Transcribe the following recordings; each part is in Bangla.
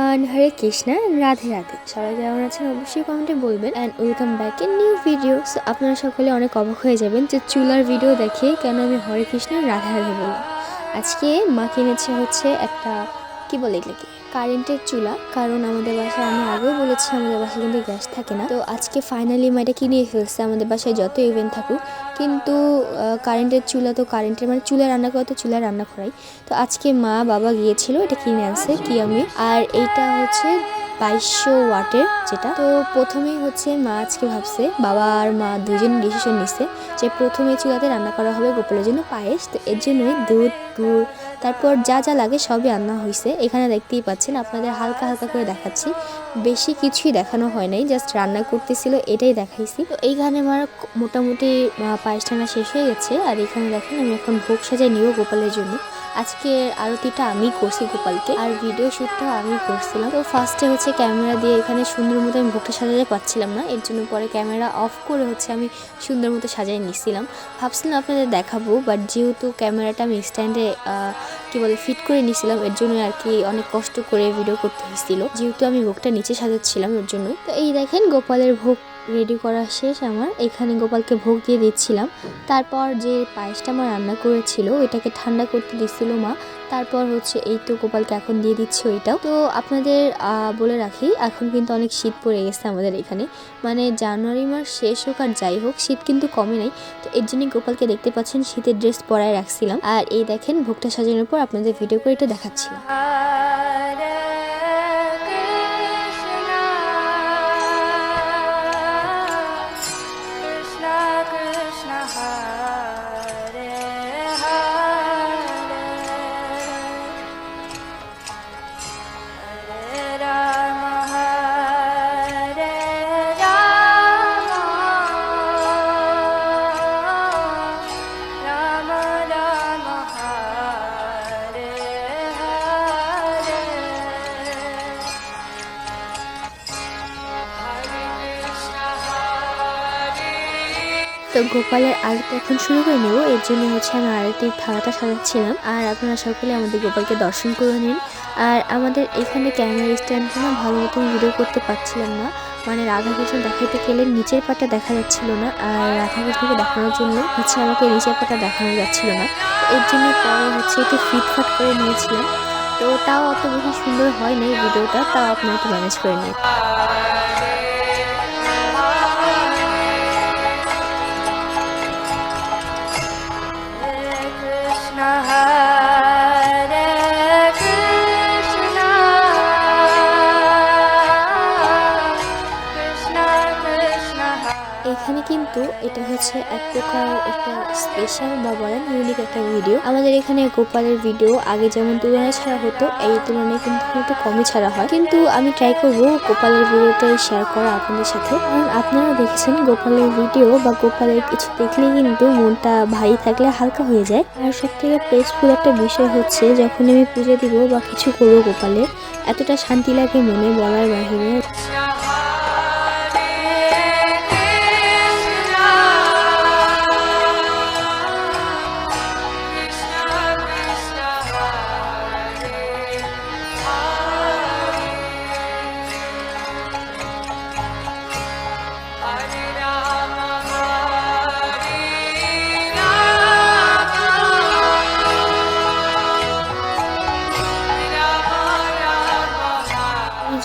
এভরিওয়ান, হরে কৃষ্ণা, রাধে রাধে। সবাই কেমন আছেন অবশ্যই কমেন্টে বলবেন। And welcome back in new video. So আপনারা সকলে অনেক অবাক হয়ে যাবেন যে চুলার ভিডিও দেখে কেন আমি হরে কৃষ্ণ রাধে রাধে বললাম। আজকে মা কিনেছে হচ্ছে একটা কি বলে এগুলোকে কারেন্টের চুলা, কারণ আমাদের বাসায় আমি আগেও বলেছি আমাদের বাসায় কিন্তু গ্যাস থাকে না। তো আজকে ফাইনালি মা এটা কিনে ফেলছে। আমাদের বাসায় যত ইভেন্ট থাকুক কিন্তু কারেন্টের চুলা তো কারেন্টের মানে চুলা রান্না করা তো চুলা রান্না করাই। তো আজকে মা বাবা গিয়েছিল এটা কিনে আনছে কি আমি, আর এইটা হচ্ছে 2200 ওয়াটের যেটা। তো প্রথমেই হচ্ছে মা আজকে ভাবছে, বাবা আর মা দুজন ডিসিশন নিচ্ছে যে প্রথমে চুলাতে রান্না করা হবে গোপালের জন্য পায়েস। তো এর জন্যই দুধ, গুড়, তারপর যা যা লাগে সবই রান্না হয়েছে। এখানে দেখতেই পাচ্ছেন, আপনাদের হালকা হালকা করে দেখাচ্ছি, বেশি কিছুই দেখানো হয় নাই, জাস্ট রান্না করতেছিল এটাই দেখাইছি। তো এইখানে আমার মোটামুটি পায়েস টানা শেষ হয়ে গেছে। আর এখানে দেখেন আমি এখন ভোগ সাজাই নিব গোপালের জন্য। আজকে আরতিটা আমি করছি গোপালকে, আর ভিডিও শ্যুটটাও আমি করছিলাম। তো ফার্স্টে হচ্ছে ক্যামেরা দিয়ে এখানে সুন্দর মতো আমি ভোগটা সাজাতে পারছিলাম না, এর জন্য পরে ক্যামেরা অফ করে হচ্ছে আমি সুন্দর মতো সাজাই নিচ্ছিলাম। ভাবছিলাম আপনাদের দেখাবো, বাট যেহেতু ক্যামেরাটা আমি স্ট্যান্ডে কি বলে ফিট করে নিয়েছিলাম, এর জন্য আর কি অনেক কষ্ট করে ভিডিও করতে হয়েছিল, যেহেতু আমি ভোগটা নিচে সাজাচ্ছিলাম এর জন্যই। তো এই দেখেন গোপালের ভোগ রেডি করা শেষ আমার। এখানে গোপালকে ভোগ দিয়ে দিচ্ছিলাম। তারপর যে পায়েসটা আমার রান্না করেছিল ওইটাকে ঠান্ডা করতে দিচ্ছিল মা। তারপর হচ্ছে এই তো গোপালকে এখন দিয়ে দিচ্ছে ওইটাও। তো আপনাদের বলে রাখি, এখন কিন্তু অনেক শীত পড়ে গেছে আমাদের এখানে, মানে জানুয়ারি মাস শেষ হোক আর যাই হোক শীত কিন্তু কমে নাই। তো এর জন্যই গোপালকে দেখতে পাচ্ছেন শীতের ড্রেস পরায় রাখছিলাম। আর এই দেখেন ভোগটা সাজানোর পর আপনাদের ভিডিও করে এটা দেখাচ্ছিলাম। তো গোপালের আরতি এখন শুরু করে নেব, এর জন্য হচ্ছে আমি আরতির থালাটা সাজাচ্ছিলাম। আর আপনারা সকলে আমাদের গোপালকে দর্শন করে নিন। আর আমাদের এখানে ক্যামেরা স্ট্যান্ডটা না ভালো মতন ভিডিও করতে পারছিলাম না, মানে রাধাকৃষ্ণ দেখাইতে গেলে নিচের পাটা দেখা যাচ্ছিল না, আর রাধাকৃষ্ণকে দেখানোর জন্য হচ্ছে আমাকে নিচের পাটা দেখানো যাচ্ছিল না। এর জন্য পরে হচ্ছে একটু ফিটফাট করে নিয়েছিলাম। তো তাও অত বেশি সুন্দর হয় না এই ভিডিওটা, তাও আপনারা একটু ম্যানেজ করে নিন। এখানে কিন্তু এটা হচ্ছে এক প্রকার একটা স্পেশাল বা বলেন ইউনিক একটা ভিডিও। আমাদের এখানে গোপালের ভিডিও আগে যেমন তুলনায় ছাড়া হতো, এই তুলনায় কিন্তু একটু কমই ছাড়া হয়, কিন্তু আমি ট্রাই করবো গোপালের ভিডিওটাই শেয়ার করা আপনাদের সাথে। কারণ আপনারা দেখেছেন গোপালের ভিডিও বা গোপালের কিছু দেখলে কিন্তু মনটা ভারী থাকলে হালকা হয়ে যায়। আর সব থেকে প্রেসফুল একটা বিষয় হচ্ছে যখন আমি পুজো দিব বা কিছু করবো গোপালের, এতটা শান্তি লাগে মনে বলার বাহিরে।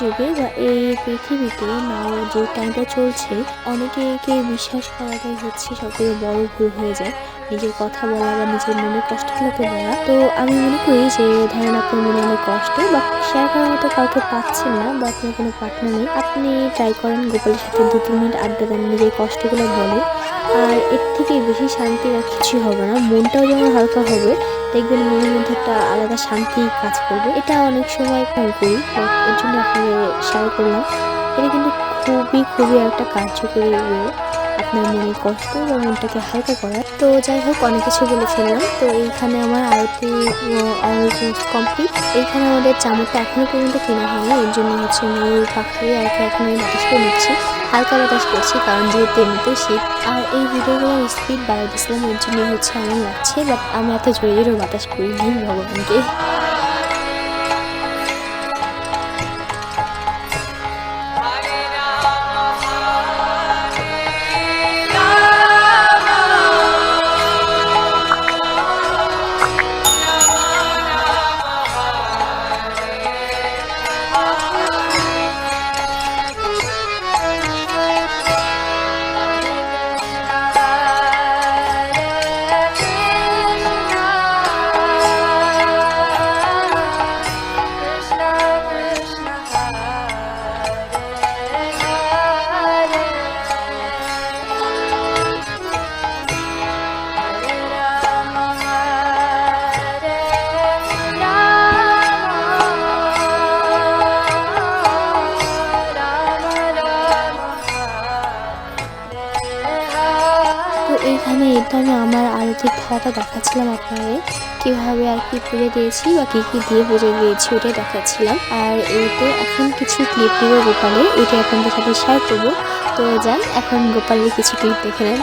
যুগে বা এই পৃথিবীতে নাও যে টাইমটা চলছে, অনেকে বিশ্বাস করাটাই হচ্ছে সবথেকে বড় ভুল হয়ে যায়, নিজের কথা বলা বা নিজের মনের কষ্টগুলোকে বলা। তো আমি মনে করি যে ধরেন আপনার মনে অনেক কষ্ট বা শেয়ার করার মতো কাউকে পাচ্ছেন না বা আপনার কোনো পার্টনার নেই, আপনি ট্রাই করেন গোপালের সাথে 2-3 মিনিট আড্ডা দেন, নিজের কষ্টগুলো বলেন। আর এর থেকে বেশি শান্তি আর কিছু হবে না, মনটাও যেমন হালকা হবে, দেখবেন মনের মধ্যে একটা আলাদা শান্তি কাজ করবে। এটা অনেক সময় কম করি, এর জন্য আপনাকে শেয়ার করলাম। এটা কিন্তু খুবই একটা কার্যকরী ওয়ে আপনার মনের কষ্ট বা মনটাকে হালকা করা। তো যাই হোক, অনেক কিছু বলে ফেললাম। তো এইখানে আমার আরতি অলমোস্ট কমপ্লিট। এইখানে আমাদের চামচটা এখনো পর্যন্ত কেনা হয়নি, এর জন্য হচ্ছে ময়ূর পাখি আর কি এখন আমি বাতাস করে নিচ্ছি, হালকা বাতাস করছি, কারণ যেহেতু এমনিতেই শীত। আর এই ভিডিওগুলোর স্পিড বাড়াই দিয়েছিলাম, এর জন্য হচ্ছে এমন লাগছে, বাট আমি এত জোরে বাতাস করি ভগবানকে। এখানে এটা আমি আমার আরতির ধারাটা দেখাচ্ছিলাম আপনাদের, কীভাবে আর কি পুজো দিয়েছি বা কী কী দিয়ে পুজো দিয়েছি ওটাই দেখাচ্ছিলাম। আর এইতে এখন কিছু ক্লিপ দিব গোপালের, ওইটা আপনাদের সাথে শেয়ার করবো। তো যান এখন গোপালের কিছু ক্লিপ দেখে নেন।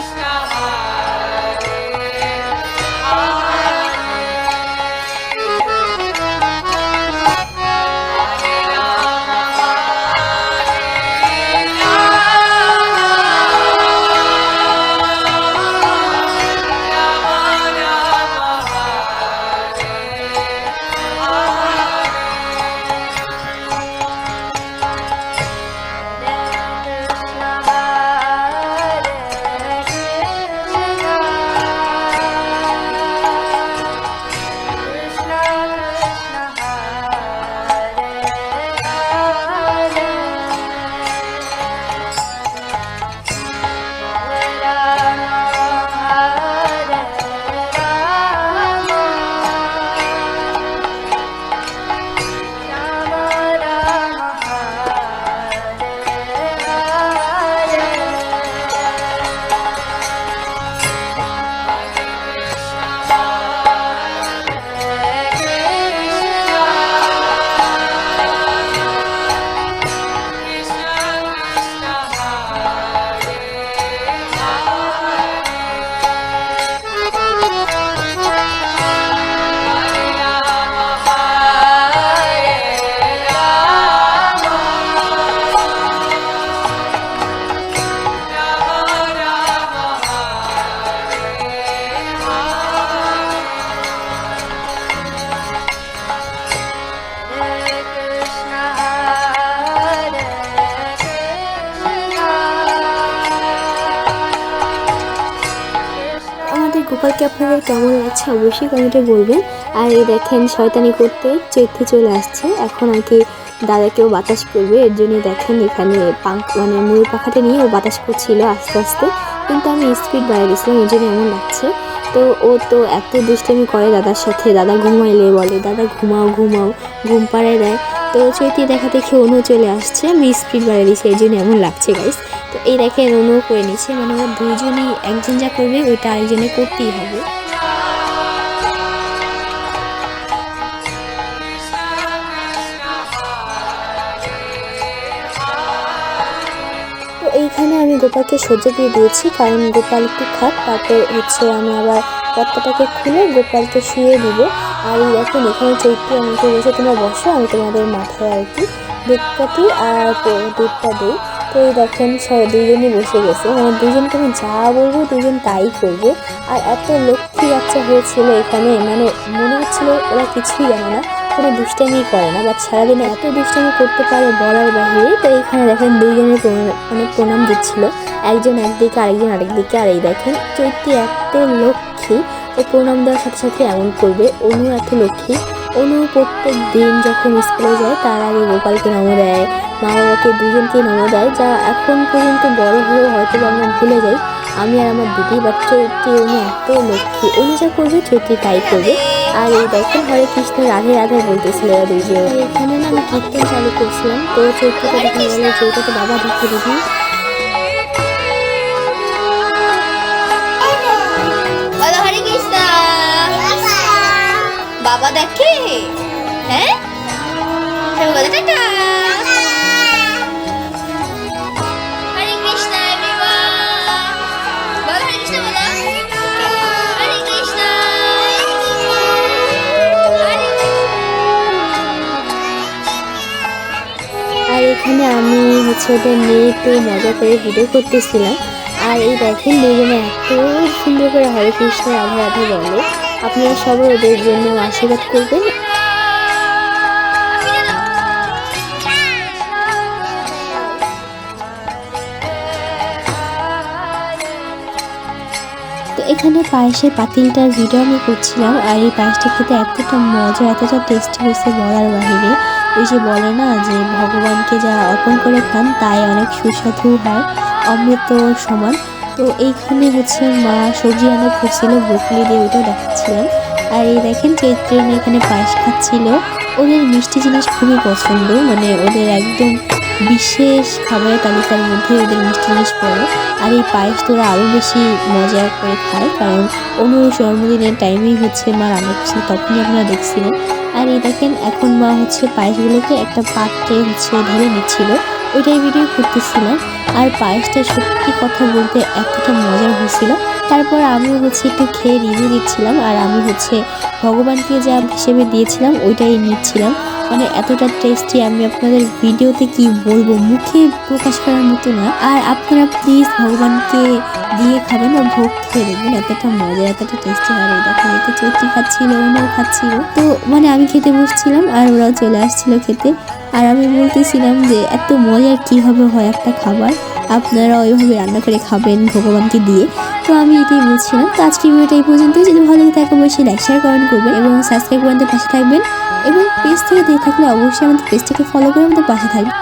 গোপালকে আপনাদের কেমন লাগছে অবশ্যই কমেন্টে বলবেন। আর এই দেখেন শয়তানি করতে চৈত্র চলে আসছে, এখন আর কি দাদাকেও বাতাস করবে, এর জন্য দেখেন এখানে মানে ময়ূর পাখাটা নিয়ে ও বাতাস করছিল আস্তে আস্তে, কিন্তু আমি স্পিড বাড়িয়ে দিয়েছিলাম, এর জন্য এমন লাগছে। তো ও তো এত দুষ্টামি করে দাদার সাথে, দাদা ঘুমাইলে বলে দাদা ঘুমাও ঘুমাও, ঘুম পাড়ায় দেয়। তো চৈতি দেখা দেখে অনু চলে আসছে, আমি স্পিড বাড়িয়ে দিয়েছি, এই জন্য এমন লাগছে গাইস। তো এই দেখেন অনু করে নিচ্ছে, মানে ওরা দুইজনেই একজন যা করবে ওইটা আরেকজনে করতেই হবে। তো এইখানে আমি গোপালকে সহ্য দিয়ে দিয়েছি, কারণ গোপাল একটু খাট, তারপর হচ্ছে আমি আবার পত্তাটাকে খুলে গোপালকে শুয়ে দিব। আর এই দেখেন এখানে চৈত্র আমাকে বসে তোমরা বসো, আমি তোমাদের মাথায় আর কি দুধটাটি আর দুধটা দিই। তো এই দেখেন দুজনই বসে গেছে, মানে দুজনকে আমি যা বলবো দুজন তাই করবে। আর এত লক্ষ্মী বাচ্চা হয়েছিল এখানে, মানে মনে হচ্ছিল ওরা কিছুই জানে না, কোনো দুষ্টামি করে না, বাট সারাদিনে এত দুষ্টামি করতে পারে বলার বাহিরে। তো এইখানে দেখেন দুইজনের মানে প্রণাম দিচ্ছিল, একজন একদিকে আরেকজন আরেকদিকে। আর এই দেখেন চৈত্রী এত লক্ষ্মী, ও প্রণাম দেওয়ার সাথে সাথে এমন করবে। অনু এত লক্ষ্মী, অনু প্রত্যেক দিন যখন স্কুলে যায় তার আগে গোপালকে নম দেয়, মা বাবাকে দুজনকে নম দেয়, যা এখন পর্যন্ত বড় হয়েও হয়তো আমরা ভুলে যাই, আমি আর আমার দিদি। বাট চৈত্রী অনু এত লক্ষ্মী, অনু যা করবে চৈত্রী তাই করবে। আর এই দেখেন হরে কৃষ্ণ রাধে রাধে বলতেছিল এরা দুইজন। এখানে না আমি কীর্তন চালু করছিলাম, তো চৈত্রীকে দেখে বলে যে ওটা তো বাবা দেখে দিবি। বাবা দেখে, হ্যাঁ টাটা। হরে কৃষ্ণ এভরিওয়ান, বলো হরে কৃষ্ণ, বলো হরে কৃষ্ণ। আর এখানে আমি হচ্ছে ওদের নিয়ে একটু মজা করে ভিডিও করতেছিলাম। আর এই দেখেন দুজনে এত সুন্দর করে হরে কৃষ্ণ রাধে রাধে বলে, আপনারা সবাই ওদের জন্য আশীর্বাদ করবেন। তো এখানে পায়েসের পাতিলটার ভিডিও আমি করছিলাম, আর এই পায়েসটা খেতে এতটা মজা এতটা টেস্টি হয়েছে বলার বাহিরে। ওই যে বলে না যে ভগবানকে যা অর্পণ করে খান তাই অনেক সুস্বাদু হয়, অমৃত সমান। তো এইখানে হচ্ছে মা সবজি রান্না করছিল ব্রোকলি দিয়ে, ওইটা দেখাচ্ছিলাম। আর এই দেখেন চৈত্রী এখানে পায়েস খাচ্ছিল, ওদের মিষ্টি জিনিস খুবই পছন্দ, মানে ওদের একদম বিশেষ খাবারের তালিকার মধ্যে ওদের মিষ্টি জিনিস পড়ে। আর এই পায়েস তো ওরা আরও বেশি মজা করে খায়, কারণ অনুর জন্মদিনের টাইমেই হচ্ছে মা রান্না করছিল, তখনই আপনারা দেখছিলেন। আর এই দেখেন এখন মা হচ্ছে পায়েসগুলোকে একটা পাত্রে হচ্ছে ঢেলে নিচ্ছিল, ওইটাই ভিডিও করতেছিলাম। আর পায়েসটা সত্যি কথা বলতে এতটা মজার হয়েছিল। তারপর আমিও হচ্ছে একটু খেয়ে রিভিউ দিচ্ছিলাম, আর আমি হচ্ছে ভগবানকে যা হিসেবে দিয়েছিলাম ওইটাই নিচ্ছিলাম। মানে এতটা টেস্টি, আমি আপনাদের ভিডিওতে কি বলবো, মুখে প্রকাশ করার মতো না। আর আপনারা প্লিজ ভগবানকে দিয়ে খাবেন বা ভোগ খেয়ে দেখবেন, এতটা মজা, এতটা টেস্টি। আর এই দেখেন এতে চৈতি খাচ্ছিল, ওনাও খাচ্ছিল। তো মানে আমি খেতে বসছিলাম আর ওরাও চলে আসছিল খেতে। আর আমি বলতেছিলাম যে এত মজার কীভাবে হয় একটা খাবার, আপনারা ওইভাবে রান্না করে খাবেন ভগবানকে দিয়ে। তো আমি এটাই বলছিলাম। তো আজকের ভিডিওটা এই পর্যন্তই। যদি ভালো লাগে থাকে অবশ্যই লাইক শেয়ার কমেন্ট করবেন এবং সাবস্ক্রাইব করতে পাশে থাকবেন। এবং পেজ থেকে দেখে থাকলে অবশ্যই আমাদের পেজটাকে ফলো করে আমাদের পাশে থাকবেন।